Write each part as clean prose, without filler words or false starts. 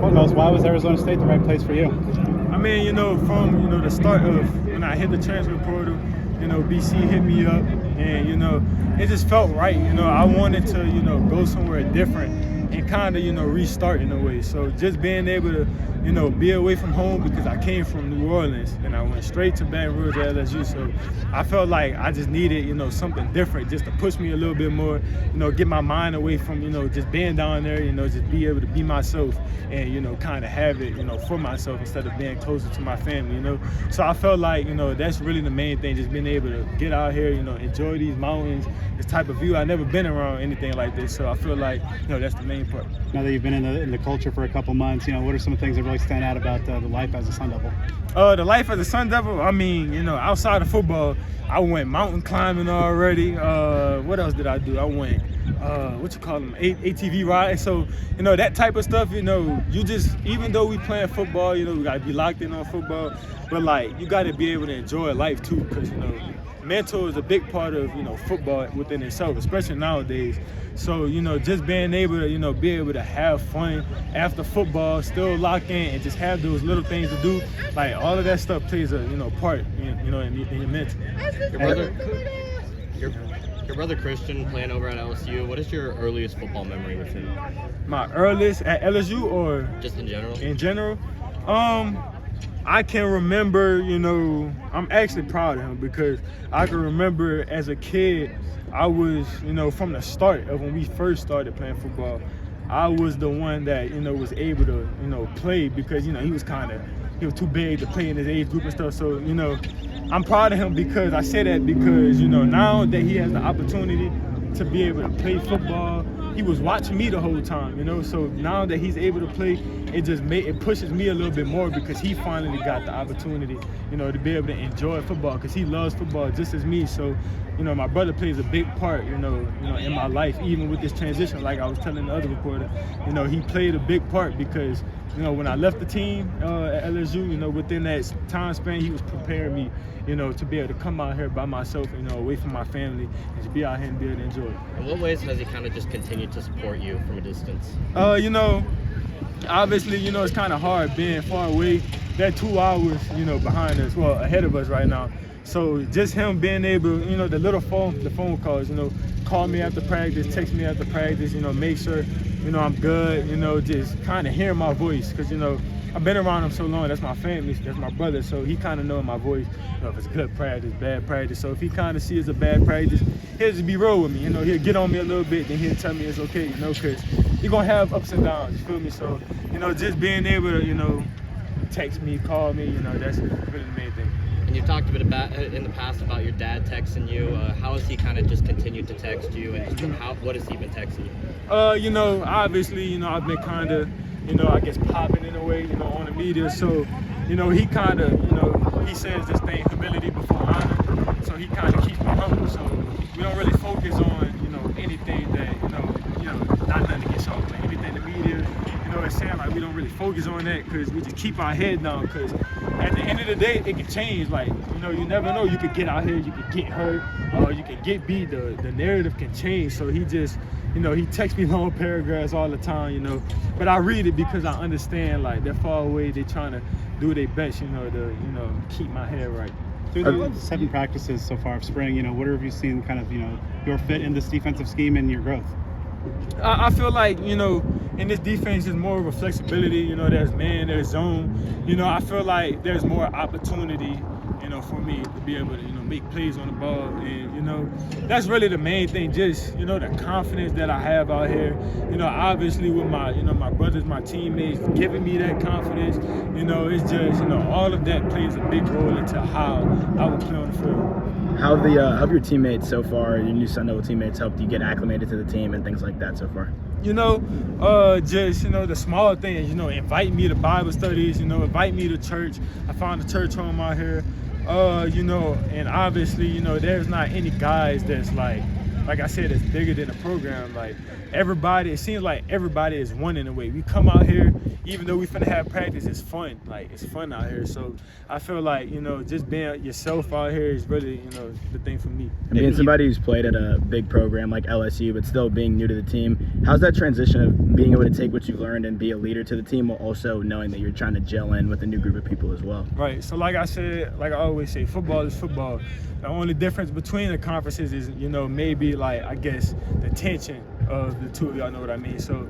foremost, why was Arizona State the right place for you? I mean, from, the start of when I hit the transfer portal, BC hit me up, and, it just felt right. I wanted to, go somewhere different and kind of, restart in a way. So just being able to, be away from home, because I came from New Orleans and I went straight to Baton Rouge at LSU. So I felt like I just needed, something different just to push me a little bit more, get my mind away from, just being down there, just be able to be myself and, kind of have it, for myself instead of being closer to my family, So I felt like, that's really the main thing, just being able to get out here, enjoy these mountains, this type of view. I've never been around anything like this. So I feel like, that's the main part. Now that you've been in the culture for a couple months, what are some of the things that really stand out about the life as a Sun Devil? The life as a Sun Devil, I mean, outside of football, I went mountain climbing already. What else did I do? I went, ATV ride. So, that type of stuff, you just, even though we playing football, we got to be locked in on football, but, like, you got to be able to enjoy life, too, because, mental is a big part of, football within itself, especially nowadays. So, just being able to, be able to have fun after football, still lock in and just have those little things to do, like all of that stuff plays a, part, in your mental. Your brother Christian playing over at LSU, what is your earliest football memory with him? My earliest at LSU or? Just in general? In general? I can remember, I'm actually proud of him because I can remember as a kid, I was, from the start of when we first started playing football, I was the one that, was able to, play because, he was too big to play in his age group and stuff. So, I'm proud of him because I say that because, now that he has the opportunity to be able to play football, he was watching me the whole time, so now that he's able to play, it pushes me a little bit more because he finally got the opportunity, to be able to enjoy football because he loves football just as me. So, my brother plays a big part, in my life, even with this transition, like I was telling the other reporter, he played a big part because, when I left the team at LSU, within that time span, he was preparing me, to be able to come out here by myself, away from my family, and to be out here and be able to enjoy it. In what ways has he kind of just continued to support you from a distance? Obviously, it's kind of hard being far away. They're 2 hours, behind us, well, ahead of us right now. So just him being able, the phone calls, call me after practice, text me after practice, make sure, I'm good, just kind of hearing my voice because, I've been around him so long. That's my family, that's my brother, so he kind of knows my voice, if it's good practice, bad practice. So if he kind of sees a bad practice, he'll just be real with me, he'll get on me a little bit, then he'll tell me it's okay, because you're going to have ups and downs, you feel me? So, just being able to, text me, call me, that's really the main thing. And you've talked a bit about in the past about your dad texting you. How has he kind of just continued to text you, and what has he been texting you? Obviously, I've been kind of, I guess popping in a way, on the media. So, he kind of, he says this thing, humility before honor. So he kind of keeps me humble. So we don't really focus on, anything that, not nothing against y'all, but anything the media, it's saying like we don't really focus on that because we just keep our head down because at the end of the day, it can change. Like, you never know. You could get out here, you could get hurt, or you could get beat. The narrative can change. So he just, he texts me long paragraphs all the time, But I read it because I understand, like, they're far away. They're trying to do their best, to, keep my head right. Through the 7 practices so far of spring, what have you seen kind of, your fit in this defensive scheme and your growth? I feel like, in this defense, there's more of a flexibility. There's man, there's zone. I feel like there's more opportunity, for me to be able to, make plays on the ball. And, that's really the main thing, just, the confidence that I have out here. Obviously with my, my brothers, my teammates giving me that confidence. It's just, all of that plays a big role into how I will play on the field. How have your teammates so far, your new Sun Devil teammates, helped you get acclimated to the team and things like that so far? Just, the small things, invite me to Bible studies, invite me to church. I found a church home out here, and obviously, there's not any guys that's like I said, it's bigger than the program. Like, everybody, it seems like everybody is one in a way. We come out here, even though we finna have practice, it's fun. Like, it's fun out here. So I feel like, just being yourself out here is really, the thing for me. Being somebody who's played at a big program like LSU, but still being new to the team, How's that transition of being able to take what you've learned and be a leader to the team while also knowing that you're trying to gel in with a new group of people as well? Right. So like I said, like I always say, football is football. The only difference between the conferences is, maybe like, I guess, the tension of the two, y'all know what I mean. So,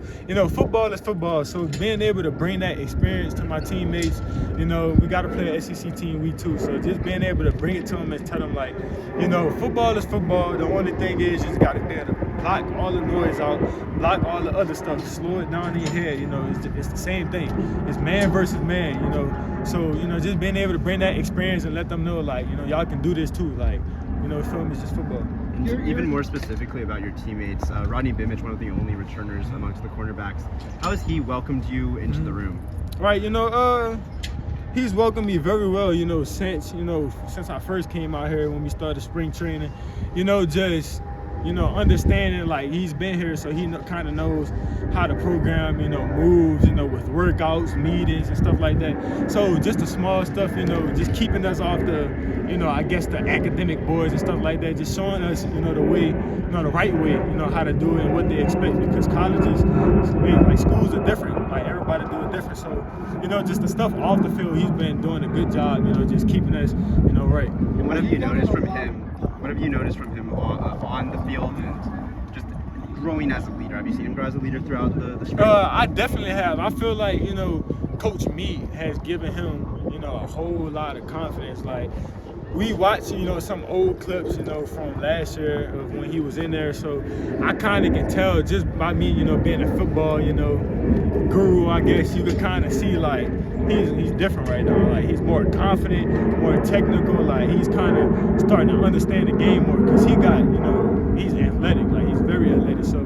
football is football. So being able to bring that experience to my teammates, we got to play an SEC team week 2. So just being able to bring it to them and tell them like, football is football. The only thing is you just got to be able to block all the noise out, block all the other stuff, slow it down in your head. It's the same thing. It's man versus man, So, just being able to bring that experience and let them know, like, y'all can do this too. Like, film is just football. And even more specifically about your teammates, Rodney Bimich, one of the only returners amongst the cornerbacks. How has he welcomed you into the room? Right, he's welcomed me very well, since I first came out here when we started spring training. Understanding like he's been here, so he kind of knows how the program, moves, with workouts, meetings, and stuff like that. So just the small stuff, just keeping us off the, I guess the academic boards and stuff like that, just showing us, the way, the right way, how to do it and what they expect, because colleges, like schools are different, like everybody do it different. So, just the stuff off the field, he's been doing a good job, just keeping us, right. And what have you noticed from him? What have you noticed from him on the field and just growing as a leader? Have you seen him grow as a leader throughout the spring? I definitely have. I feel like, Coach Meade has given him, a whole lot of confidence. Like, we watched, some old clips, from last year of when he was in there. So I kind of can tell just by me, being a football, guru, I guess, you could kind of see, like, he's different right now. Like, he's more confident, more technical. Like, he's kind of starting to understand the game more because he got, he's athletic. Like, he's very athletic. So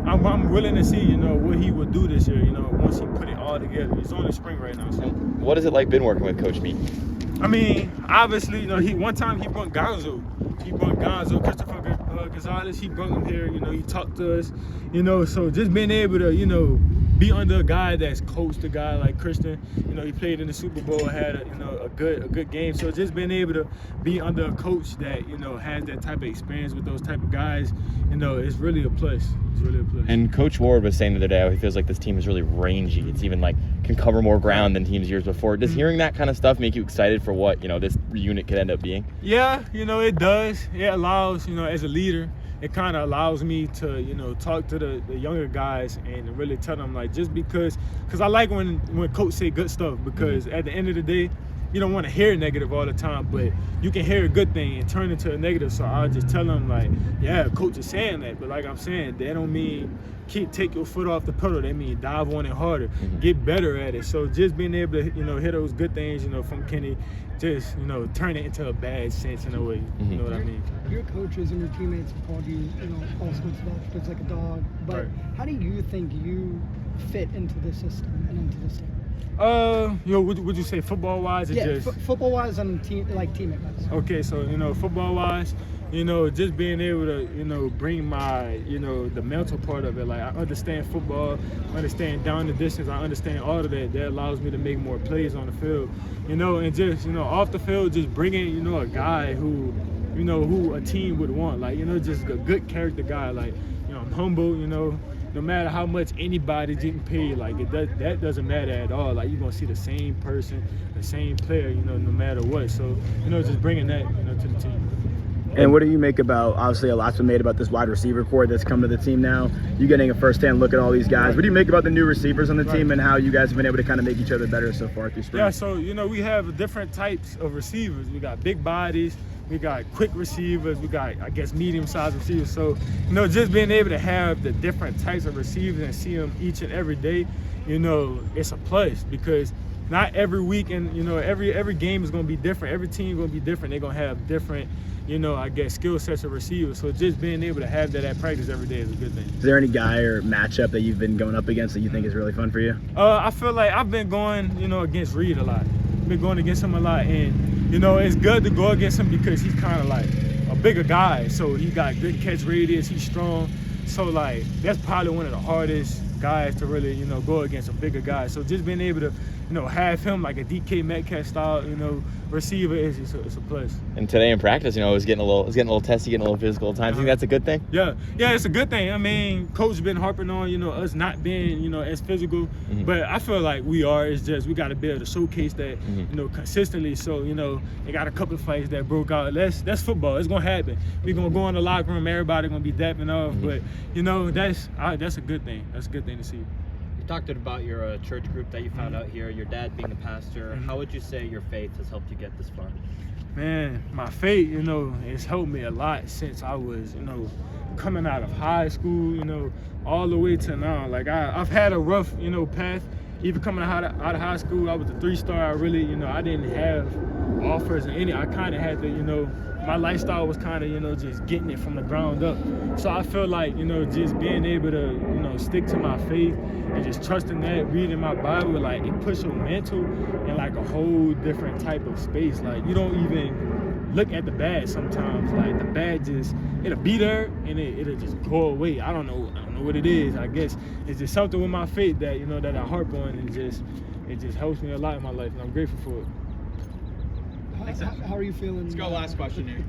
I'm willing to see, what he would do this year, once he put it all together. He's only spring right now. So. What has it like been working with Coach Meade? I mean, obviously, one time he brought Gonzo. Christopher Gonzalez, he brought him here, he talked to us, so just being able to, be under a guy that's coached a guy like Christian, he played in the Super Bowl, had a good game. So just being able to be under a coach that, has that type of experience with those type of guys, it's really a plus. It's really a plus. And Coach Ward was saying the other day how he feels like this team is really rangy. It's even like can cover more ground than teams years before. Does hearing that kind of stuff make you excited for what, this unit could end up being? Yeah, it does. It allows, as a leader, it kind of allows me to, talk to the younger guys and really tell them, like, just because I like when coach say good stuff, because at the end of the day, you don't want to hear negative all the time, but you can hear a good thing and turn it into a negative. So I'll just tell them, like, yeah, coach is saying that, but like I'm saying, that don't mean take your foot off the pedal. They mean dive on it harder, get better at it. So just being able to, hear those good things, from Kenny, just, turn it into a bad sense in a way. You know what I mean? Your coaches and your teammates have called you, all sorts of adjectives like a dog. But right. How do you think you fit into the system and into the system? Would you say football-wise or just? Football-wise and teammate-wise. Okay, so, football-wise, just being able to, bring my, the mental part of it. Like, I understand football, I understand down the distance, I understand all of that. That allows me to make more plays on the field, and just, off the field, just bringing, a guy who, who a team would want. Like, just a good character guy. Like, I'm humble, no matter how much anybody's getting paid, like, that doesn't matter at all. Like, you're going to see the same person, the same player, no matter what. So, just bringing that, to the team. And what do you make about, obviously a lot's been made about this wide receiver core that's come to the team now. You getting a first-hand look at all these guys. What do you make about the new receivers on the team and how you guys have been able to kind of make each other better so far through spring? Yeah, so, we have different types of receivers. We got big bodies, we got quick receivers, we got, I guess, medium-sized receivers. So, just being able to have the different types of receivers and see them each and every day, it's a plus, because not every week and, every game is going to be different. Every team is going to be different. They're going to have different, I guess, skill sets of receivers. So just being able to have that at practice every day is a good thing. Is there any guy or matchup that you've been going up against that you think is really fun for you? I feel like I've been going, against Reed a lot. I've been going against him a lot. And, it's good to go against him because he's kind of like a bigger guy. So he got good catch radius. He's strong. So, like, that's probably one of the hardest guys to really, you know, go against some bigger guys. So just being able to, you know, have him like a DK Metcalf style, you know, receiver is it's a plus. And today in practice, you know, it was getting a little testy, getting a little physical at times. You think that's a good thing? Yeah, it's a good thing. I mean, coach been harping on, you know, us not being, you know, as physical, but I feel like we are. It's just we got to be able to showcase that, you know, consistently. So, you know, they got a couple of fights that broke out. That's football. It's gonna happen. We're gonna go in the locker room. Everybody gonna be dapping off, but you know, that's a good thing. That's a good thing to see. You talked about your church group that you found out here, your dad being a pastor. How would you say your faith has helped you get this far? Man, my faith, you know, has helped me a lot since I was, you know, coming out of high school, you know, all the way to now. Like I've had a rough, you know, path. Even coming out of high school, I was a 3-star. I really, you know, I didn't have offers or any. I kind of had to, you know, my lifestyle was kind of, you know, just getting it from the ground up. So I feel like, you know, just being able to, you know, stick to my faith and just trusting that, reading my Bible, like it puts your mental in like a whole different type of space. Like you don't even look at the bad sometimes. Like the bad just, it'll be there and it'll just go away. I don't know what it is. I guess it's just something with my faith that, you know, that I harp on, and it just helps me a lot in my life, and I'm grateful for it. How are you feeling? Let's go last question here.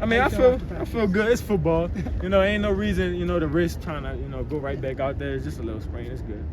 I mean, I feel good. It's football. You know, ain't no reason, you know, to risk trying to, you know, go right back out there. It's just a little sprain. It's good.